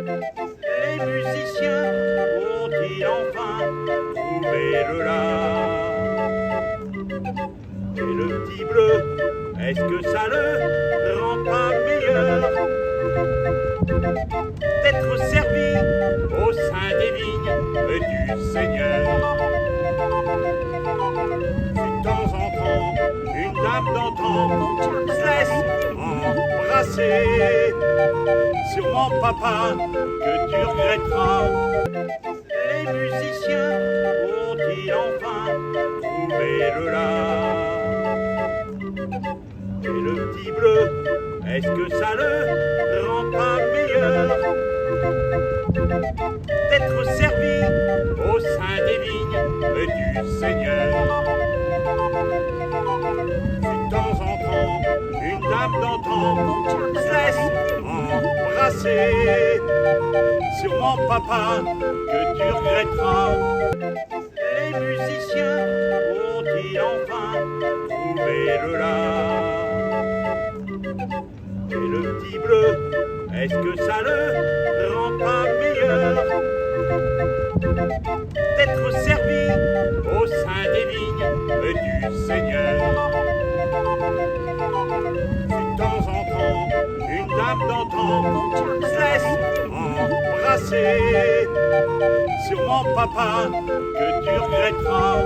Les musiciens ont-ils enfin trouvé le la? Et le petit bleu, est-ce que ça le rend pas meilleur d'être servi au sein des vignes du Seigneur? De temps en temps, une dame d'antan se laisse embrasser. Sûrement papa, que tu regretteras. Les musiciens ont-ils enfin trouvé le la? Et le petit bleu, est-ce que ça le rend pas meilleur d'être servi au sein des vignes du Seigneur? De temps en temps, une dame d'antan se laisse embrasser. Sûrement papa, que tu regretteras. Les musiciens ont-ils enfin trouvé le la? Et le petit bleu, est-ce que ça le rend pas meilleur d'être servi au sein des vignes du Seigneur? De temps en temps, une dame d'antan se laisse embrasser. Sûrement papa, que tu regretteras.